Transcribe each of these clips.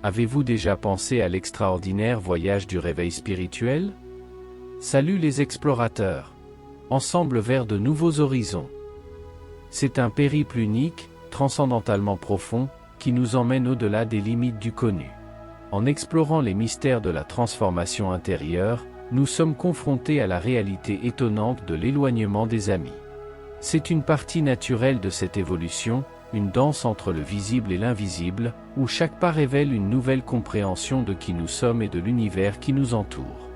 Avez-vous déjà pensé à l'extraordinaire voyage du réveil spirituel? Salut les explorateurs! Ensemble vers de nouveaux horizons. C'est un périple unique, transcendantalement profond, qui nous emmène au-delà des limites du connu. En explorant les mystères de la transformation intérieure, nous sommes confrontés à la réalité étonnante de l'éloignement des amis. C'est une partie naturelle de cette évolution, une danse entre le visible et l'invisible, où chaque pas révèle une nouvelle compréhension de qui nous sommes et de l'univers qui nous entoure.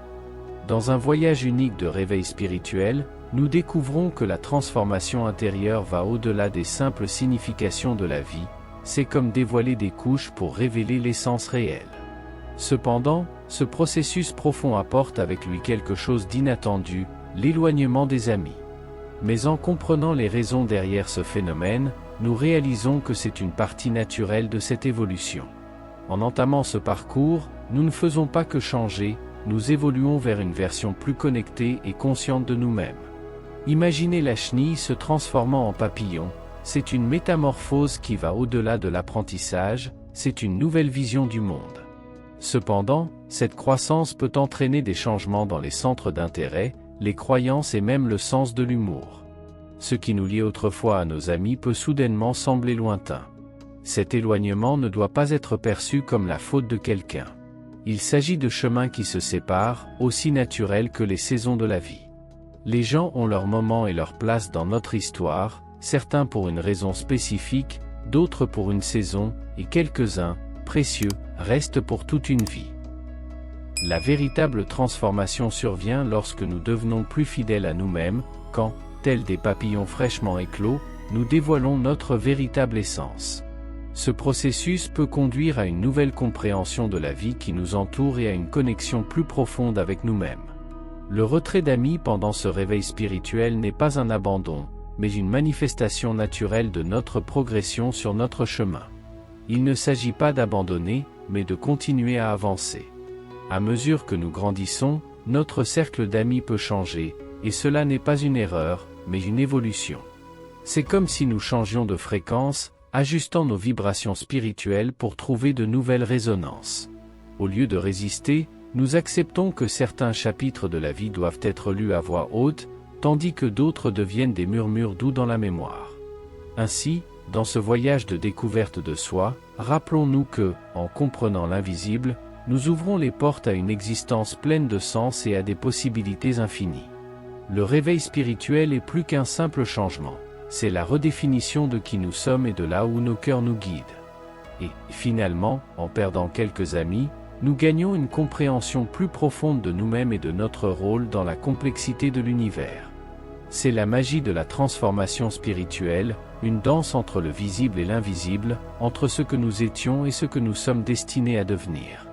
Dans un voyage unique de réveil spirituel, nous découvrons que la transformation intérieure va au-delà des simples significations de la vie, c'est comme dévoiler des couches pour révéler l'essence réelle. Cependant, ce processus profond apporte avec lui quelque chose d'inattendu, l'éloignement des amis. Mais en comprenant les raisons derrière ce phénomène, nous réalisons que c'est une partie naturelle de cette évolution. En entamant ce parcours, nous ne faisons pas que changer, nous évoluons vers une version plus connectée et consciente de nous-mêmes. Imaginez la chenille se transformant en papillon, c'est une métamorphose qui va au-delà de l'apprentissage, c'est une nouvelle vision du monde. Cependant, cette croissance peut entraîner des changements dans les centres d'intérêt, les croyances et même le sens de l'humour. Ce qui nous liait autrefois à nos amis peut soudainement sembler lointain. Cet éloignement ne doit pas être perçu comme la faute de quelqu'un. Il s'agit de chemins qui se séparent, aussi naturels que les saisons de la vie. Les gens ont leur moment et leur place dans notre histoire, certains pour une raison spécifique, d'autres pour une saison, et quelques-uns, précieux, restent pour toute une vie. La véritable transformation survient lorsque nous devenons plus fidèles à nous-mêmes, quand, tels des papillons fraîchement éclos, nous dévoilons notre véritable essence. Ce processus peut conduire à une nouvelle compréhension de la vie qui nous entoure et à une connexion plus profonde avec nous-mêmes. Le retrait d'amis pendant ce réveil spirituel n'est pas un abandon, mais une manifestation naturelle de notre progression sur notre chemin. Il ne s'agit pas d'abandonner, mais de continuer à avancer. À mesure que nous grandissons, notre cercle d'amis peut changer, et cela n'est pas une erreur, mais une évolution. C'est comme si nous changions de fréquence, ajustant nos vibrations spirituelles pour trouver de nouvelles résonances. Au lieu de résister, nous acceptons que certains chapitres de la vie doivent être lus à voix haute, tandis que d'autres deviennent des murmures doux dans la mémoire. Ainsi, dans ce voyage de découverte de soi, rappelons-nous que, en comprenant l'invisible, nous ouvrons les portes à une existence pleine de sens et à des possibilités infinies. Le réveil spirituel est plus qu'un simple changement, c'est la redéfinition de qui nous sommes et de là où nos cœurs nous guident. Et, finalement, en perdant quelques amis, nous gagnons une compréhension plus profonde de nous-mêmes et de notre rôle dans la complexité de l'univers. C'est la magie de la transformation spirituelle, une danse entre le visible et l'invisible, entre ce que nous étions et ce que nous sommes destinés à devenir.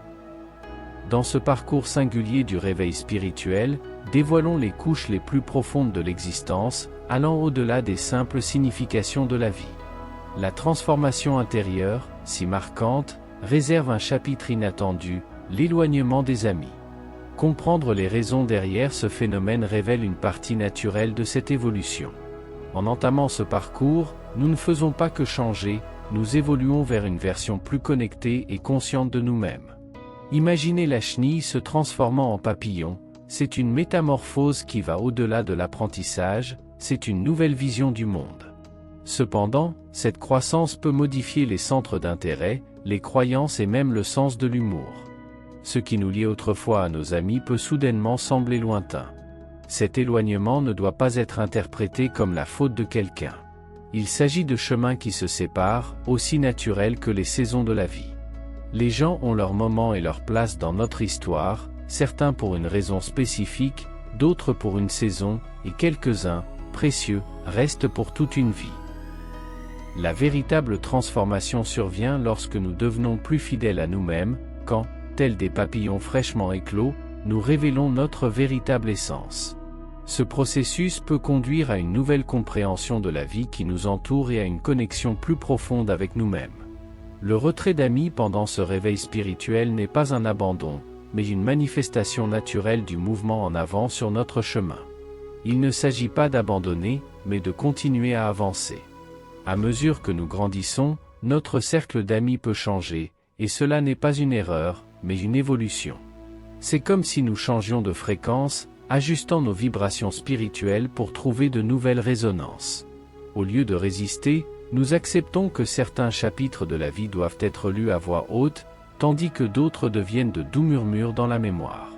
Dans ce parcours singulier du réveil spirituel, dévoilons les couches les plus profondes de l'existence, allant au-delà des simples significations de la vie. La transformation intérieure, si marquante, réserve un chapitre inattendu, l'éloignement des amis. Comprendre les raisons derrière ce phénomène révèle une partie naturelle de cette évolution. En entamant ce parcours, nous ne faisons pas que changer, nous évoluons vers une version plus connectée et consciente de nous-mêmes. Imaginez la chenille se transformant en papillon, c'est une métamorphose qui va au-delà de l'apprentissage, c'est une nouvelle vision du monde. Cependant, cette croissance peut modifier les centres d'intérêt, les croyances et même le sens de l'humour. Ce qui nous liait autrefois à nos amis peut soudainement sembler lointain. Cet éloignement ne doit pas être interprété comme la faute de quelqu'un. Il s'agit de chemins qui se séparent, aussi naturels que les saisons de la vie. Les gens ont leur moment et leur place dans notre histoire, certains pour une raison spécifique, d'autres pour une saison, et quelques-uns, précieux, restent pour toute une vie. La véritable transformation survient lorsque nous devenons plus fidèles à nous-mêmes, quand, tels des papillons fraîchement éclos, nous révélons notre véritable essence. Ce processus peut conduire à une nouvelle compréhension de la vie qui nous entoure et à une connexion plus profonde avec nous-mêmes. Le retrait d'amis pendant ce réveil spirituel n'est pas un abandon, mais une manifestation naturelle du mouvement en avant sur notre chemin. Il ne s'agit pas d'abandonner, mais de continuer à avancer. À mesure que nous grandissons, notre cercle d'amis peut changer, et cela n'est pas une erreur, mais une évolution. C'est comme si nous changions de fréquence, ajustant nos vibrations spirituelles pour trouver de nouvelles résonances. Au lieu de résister, nous acceptons que certains chapitres de la vie doivent être lus à voix haute, tandis que d'autres deviennent de doux murmures dans la mémoire.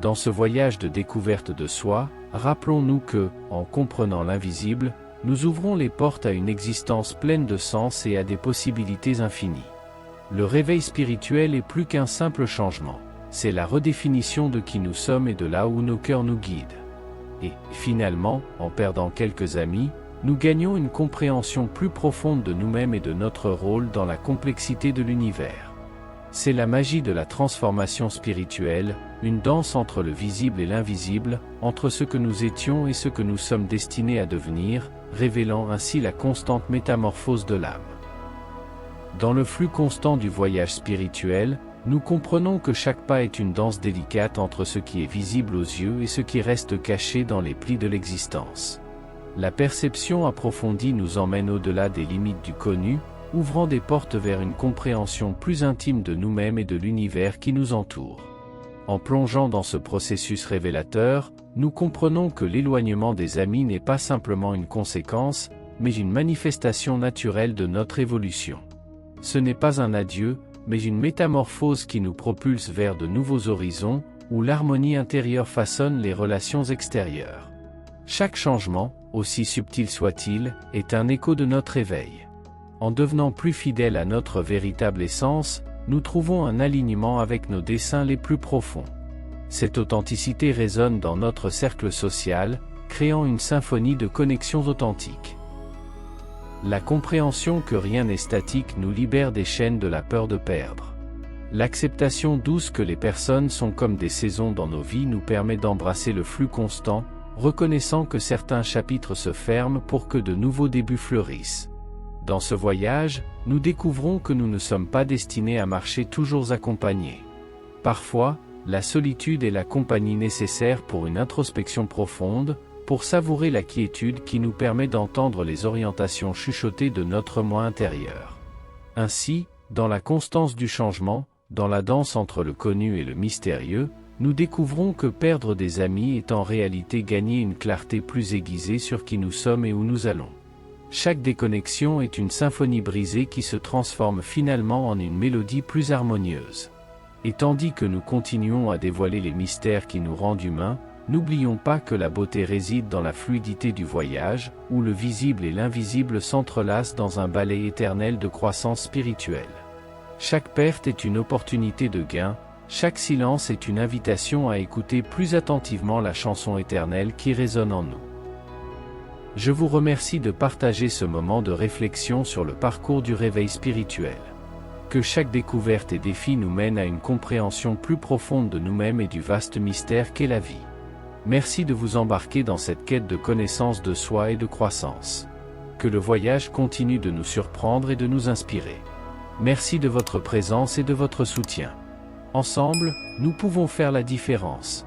Dans ce voyage de découverte de soi, rappelons-nous que, en comprenant l'invisible, nous ouvrons les portes à une existence pleine de sens et à des possibilités infinies. Le réveil spirituel est plus qu'un simple changement, c'est la redéfinition de qui nous sommes et de là où nos cœurs nous guident. Et, finalement, en perdant quelques amis, nous gagnons une compréhension plus profonde de nous-mêmes et de notre rôle dans la complexité de l'univers. C'est la magie de la transformation spirituelle, une danse entre le visible et l'invisible, entre ce que nous étions et ce que nous sommes destinés à devenir, révélant ainsi la constante métamorphose de l'âme. Dans le flux constant du voyage spirituel, nous comprenons que chaque pas est une danse délicate entre ce qui est visible aux yeux et ce qui reste caché dans les plis de l'existence. La perception approfondie nous emmène au-delà des limites du connu, ouvrant des portes vers une compréhension plus intime de nous-mêmes et de l'univers qui nous entoure. En plongeant dans ce processus révélateur, nous comprenons que l'éloignement des amis n'est pas simplement une conséquence, mais une manifestation naturelle de notre évolution. Ce n'est pas un adieu, mais une métamorphose qui nous propulse vers de nouveaux horizons, où l'harmonie intérieure façonne les relations extérieures. Chaque changement, aussi subtil soit-il, est un écho de notre éveil. En devenant plus fidèles à notre véritable essence, nous trouvons un alignement avec nos desseins les plus profonds. Cette authenticité résonne dans notre cercle social, créant une symphonie de connexions authentiques. La compréhension que rien n'est statique nous libère des chaînes de la peur de perdre. L'acceptation douce que les personnes sont comme des saisons dans nos vies nous permet d'embrasser le flux constant, reconnaissant que certains chapitres se ferment pour que de nouveaux débuts fleurissent. Dans ce voyage, nous découvrons que nous ne sommes pas destinés à marcher toujours accompagnés. Parfois, la solitude est la compagnie nécessaire pour une introspection profonde, pour savourer la quiétude qui nous permet d'entendre les orientations chuchotées de notre moi intérieur. Ainsi, dans la constance du changement, dans la danse entre le connu et le mystérieux, nous découvrons que perdre des amis est en réalité gagner une clarté plus aiguisée sur qui nous sommes et où nous allons. Chaque déconnexion est une symphonie brisée qui se transforme finalement en une mélodie plus harmonieuse. Et tandis que nous continuons à dévoiler les mystères qui nous rendent humains, n'oublions pas que la beauté réside dans la fluidité du voyage, où le visible et l'invisible s'entrelacent dans un ballet éternel de croissance spirituelle. Chaque perte est une opportunité de gain, chaque silence est une invitation à écouter plus attentivement la chanson éternelle qui résonne en nous. Je vous remercie de partager ce moment de réflexion sur le parcours du réveil spirituel. Que chaque découverte et défi nous mène à une compréhension plus profonde de nous-mêmes et du vaste mystère qu'est la vie. Merci de vous embarquer dans cette quête de connaissance de soi et de croissance. Que le voyage continue de nous surprendre et de nous inspirer. Merci de votre présence et de votre soutien. Ensemble, nous pouvons faire la différence.